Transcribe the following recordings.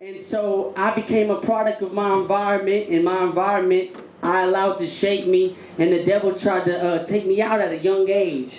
And so I became a product of my environment, and my environment I allowed to shape me, and the devil tried to take me out at a young age.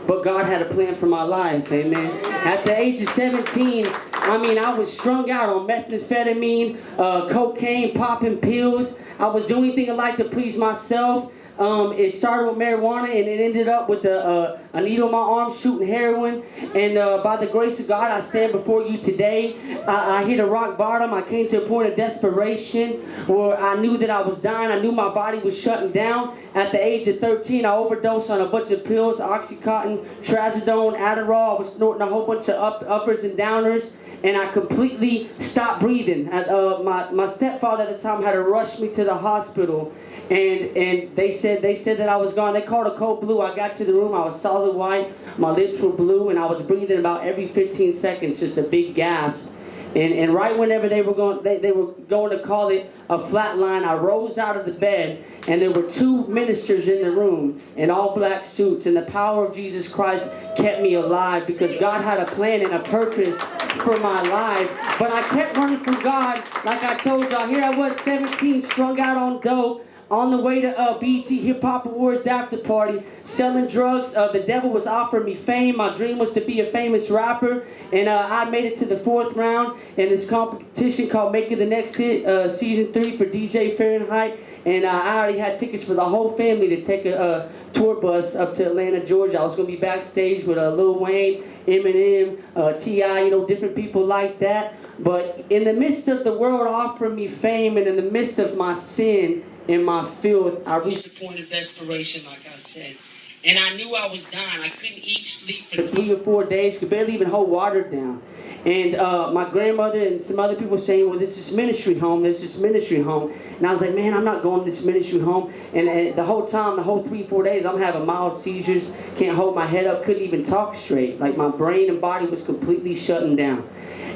But God had a plan for my life, amen. At the age of 17, I was strung out on methamphetamine, cocaine, popping pills. I was doing anything I liked to please myself. It started with marijuana, and it ended up with a needle in my arm shooting heroin. And by the grace of God, I stand before you today. I hit a rock bottom. I came to a point of desperation where I knew that I was dying. I knew my body was shutting down. At the age of 13, I overdosed on a bunch of pills, Oxycontin, Trazodone, Adderall. I was snorting a whole bunch of uppers and downers. And I completely stopped breathing. My stepfather at the time had to rush me to the hospital. And they said that I was gone. They called a code blue. I got to the room. I was solid white. My lips were blue, and I was breathing about every 15 seconds, just a big gasp. And right whenever they were going to call it a flat line, I rose out of the bed, and there were two ministers in the room in all black suits, and the power of Jesus Christ kept me alive because God had a plan and a purpose for my life. But I kept running from God. Like I told y'all, here I was, 17, strung out on dope, on the way to BET Hip Hop Awards after party, selling drugs. The devil was offering me fame. My dream was to be a famous rapper, and I made it to the 4th round in this competition called Making the Next Hit, Season 3 for DJ Fahrenheit, and I already had tickets for the whole family to take a tour bus up to Atlanta, Georgia. I was going to be backstage with Lil Wayne, Eminem, T.I., different people like that. But in the midst of the world offering me fame, and in the midst of my sin, in my filth, I reached a point of desperation, like I said. And I knew I was dying. I couldn't eat, sleep for 3 or 4 days, could barely even hold water down. And my grandmother and some other people were saying, well, this is ministry home, this is ministry home. And I was like, man, I'm not going to this ministry home. And the whole time, the whole 3-4 days, I'm having mild seizures, can't hold my head up, couldn't even talk straight. Like my brain and body was completely shutting down.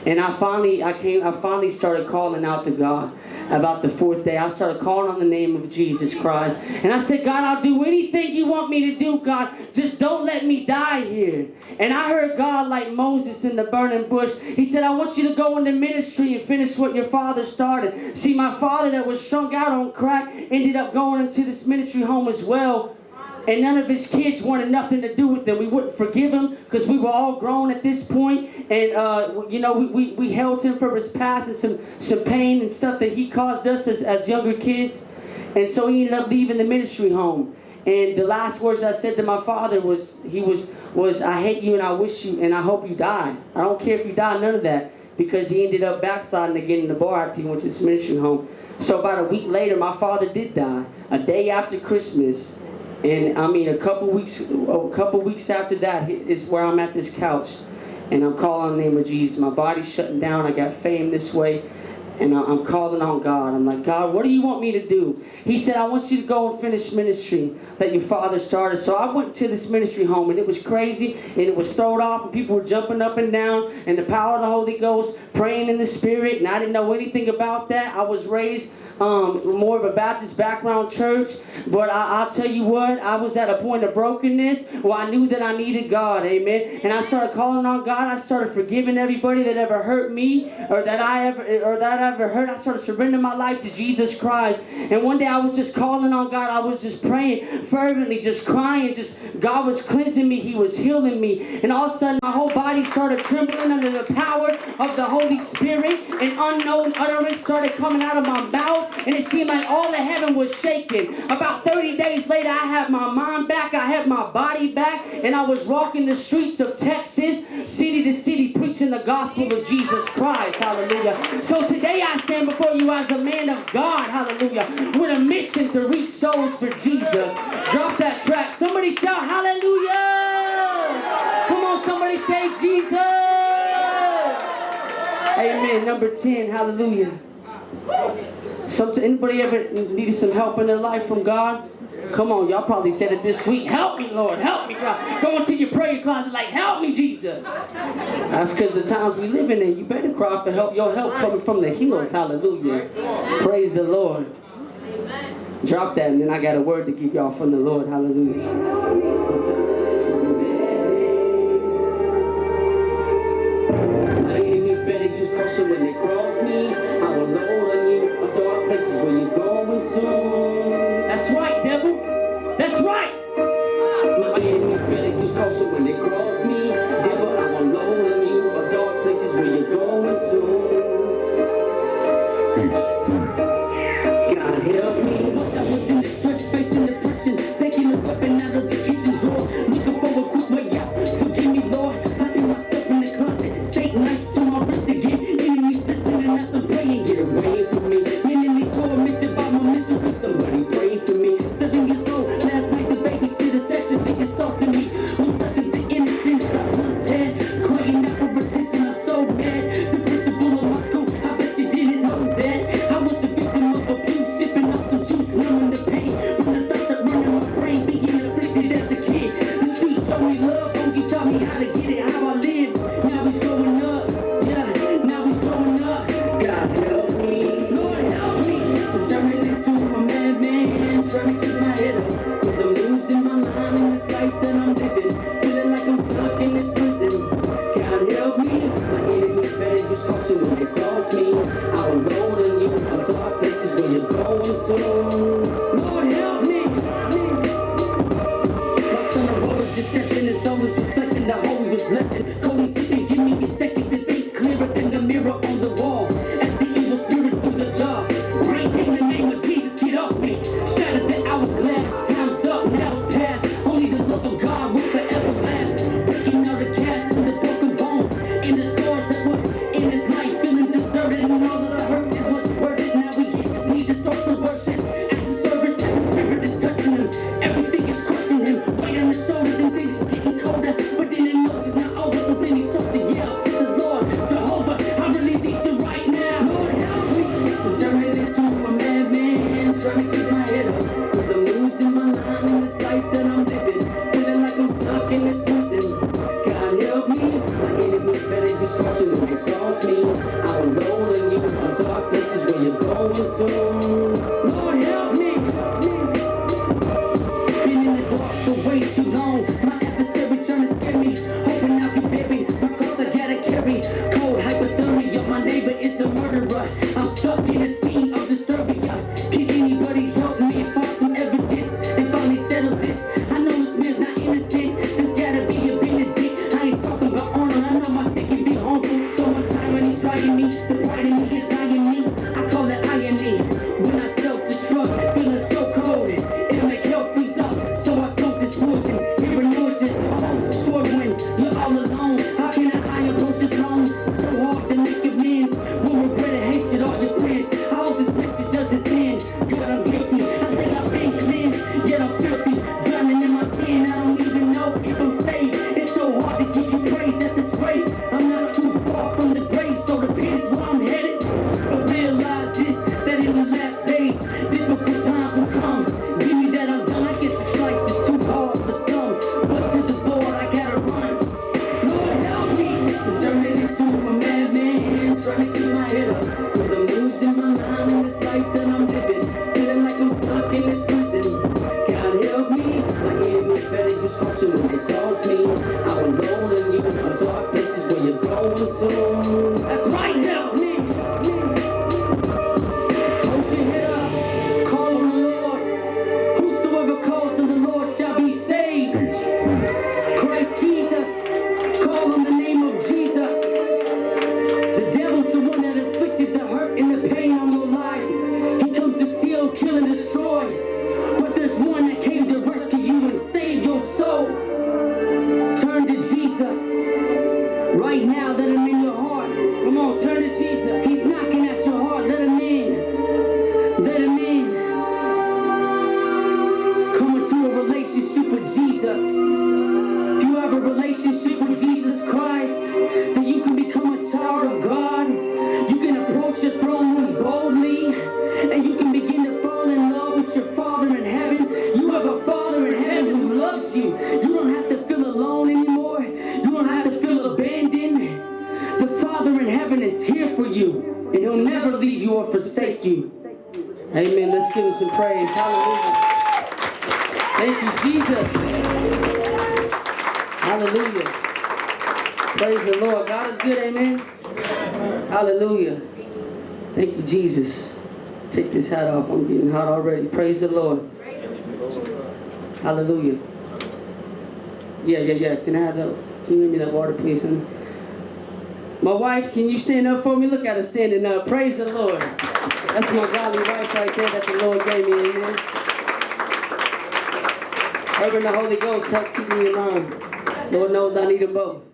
And I finally started calling out to God. About the 4th day, I started calling on the name of Jesus Christ. And I said, God, I'll do anything you want me to do, God. Just don't let me die here. And I heard God like Moses in the burning bush. He said, I want you to go into ministry and finish what your father started. See, my father that was strung out on crack ended up going into this ministry home as well. And none of his kids wanted nothing to do with them. We wouldn't forgive him because we were all grown at this point. And, we held him for his past and some pain and stuff that he caused us as younger kids. And so he ended up leaving the ministry home. And the last words I said to my father was, I hate you and I wish you and I hope you die. I don't care if you die, none of that. Because he ended up backsliding again in the bar after he went to this ministry home. So about a week later, my father did die. A day after Christmas. And a couple weeks after that is where I'm at this couch, and I'm calling on the name of Jesus. My body's shutting down. I got fame this way, and I'm calling on God. I'm like, God, what do you want me to do? He said, I want you to go and finish ministry that your father started. So I went to this ministry home, and it was crazy, and it was thrown off, and people were jumping up and down, and the power of the Holy Ghost, praying in the Spirit, and I didn't know anything about that. I was raised more of a Baptist background church, but I'll tell you what, I was at a point of brokenness where I knew that I needed God, amen. And I started calling on God. I started forgiving everybody that ever hurt me or that I ever hurt. I started surrendering my life to Jesus Christ. And one day I was just calling on God. I was just praying fervently, just crying. God was cleansing me. He was healing me. And all of a sudden my whole body started trembling under the power of the Holy Spirit, and unknown utterance started coming out of my mouth. And it seemed like all of heaven was shaking. About 30 days later, I had my mind back. I had my body back. And I was walking the streets of Texas, city to city, preaching the gospel of Jesus Christ. Hallelujah. So today I stand before you as a man of God. Hallelujah. With a mission to reach souls for Jesus. Drop that track. Somebody shout hallelujah. Come on, somebody say Jesus. Amen. Number 10. Hallelujah. Anybody ever needed some help in their life from God? Come on, y'all probably said it this week. Help me, Lord. Help me, God. Go into your prayer closet like, help me, Jesus. That's because the times we live in, you better cry for help. Your help coming from the hills. Hallelujah. Praise the Lord. Drop that, and then I got a word to give y'all from the Lord. Hallelujah. Better use caution when they cross me. God help me. Once I was in the church facing depression, taking a weapon out of the kitchen drawer, looking for a quick way out. Forgive me, Lord. Hiding myself in the closet. Take knife to my wrist again. Enemies listening as I'm praying. Get away from me. Enemy tormented by my misery. Somebody pray for me. 7 years old. Last night the babysitter sexually assaulted me. I'm stuck in the innocence. I'm dead. Crying out for attention. I'm so mad. The principal of my school, I bet you didn't know that. I was the victim of abuse, sipping off some juice, numbing the pain. When the thoughts that run in my brain, being afflicted as a kid. The streets show me love, Funky taught me how to get it, how I live. Now we growing up, yeah, now we growing up. God help me, Lord help me. I'm turning into a madman, trying to keep my head up. Cause I'm losing my mind in this life that I'm living. Feeling like I'm stuck in this prison. God help me, my enemies better use caution when they cross me. I will roll in you, a dark places where you're going soon. Lord help me. My son of road is deception, his soul is reflecting the whole he was blessing. Holy Spirit, give me a second to think clearer than the mirror on the wall. As the evil spirits do the job. Break in the name of Jesus, get off me. Shattered the hourglass, time's up, now it's past. Only the love of God will forever last. Breaking out the cast and the broken bones. In the scars that were in his life, feeling deserted and all that I heard is what's worth it. Now we need to start some worship. As the service, the spirit is touching him. Everything is crushing him. Weight on the shoulders and things is getting colder. But then it knows it's not over, so then he starts to yell. It's the Lord, Jehovah, I really need you right now. Lord help me. I'm turning into a madman, trying to keep my head up. Cause I'm losing my mind in this life that I'm living. Feeling like I'm stuck in this prison. God help me. My enemies better use caution when they cross me. I will roll in you, a dark places where you're going soon. Lord help me. Been in the dark for way too long. My adversary trying to scare me, hoping I'll get buried. My cross I gotta carry. Cold hypothermia, my neighbor is the murderer. I'm stuck in a scene of disturbia. Can anybody help me and find some evidence and finally settle this? I know this man's not innocent. There's gotta be a Benedict. I ain't talking about honor. I know my stick can be harmful. So much time when he's trying me. The pride in me is dying me. I call it irony. When I self-destruct, feeling so cold, it'll make hell freeze up. So I soak this poison. Hearing noises, almost destroyed when you're all alone. How can I approach your throne? So hard to make amends. Will regret and hatred all your friends. I hope this message doesn't end. God, I'm guilty. I say I've been cleansed, yet I'm filthy. Drowning in my sin. I don't even know if I'm saved. It's so hard to give you praise at this rate. I'm not too far from the grave, so the pit is where I'm headed. But realize this, that in the last days, difficult times will come. Give me that I'm done. I guess this life is too hard for some. But to the Lord, I gotta run. Lord help me. I'm turning into a madman, trying to keep my head up. Cause I'm losing my mind in this life that I'm living. Feeling like I'm stuck in this prison. God help me. My enemies better use caution when they cross me. I will roll in you, a dark places where you're going soon. That's right, help me. Hold your head up, call on the Lord. Whosoever calls on the Lord shall be saved. Christ Jesus, call on the name of Jesus. The devil's the one that inflicted the hurt and the pain on your life. He comes to steal, kill, and destroy. But there's one that came to rescue you and save your soul. Turn to Jesus. Right now, let him in your heart. Come on, turn to Jesus. He's knocking at your heart. Let him in. Let him in. Come into a relationship with Jesus. If you have a relationship with Jesus Christ, then you can become a child of God. You can approach your throne room boldly, and you can begin to fall in love with your Father in heaven. You have a Father in heaven who loves you. You don't have to feel alone anymore. You don't have to feel abandoned. The Father in heaven is here for you, and he'll never leave you or forsake you. Amen. Let's give him some praise. Hallelujah. Thank you, Jesus. Hallelujah. Praise the Lord. God is good. Amen. Hallelujah. Thank you, Jesus. Take this hat off. I'm getting hot already. Praise the Lord. Hallelujah. Yeah. Can I have that? Can you give me that water, please? Honey? My wife, can you stand up for me? Look at her standing up. Praise the Lord. That's my godly wife right there that the Lord gave me, amen. Her and the Holy Ghost help keep me in line. Lord knows I need them both.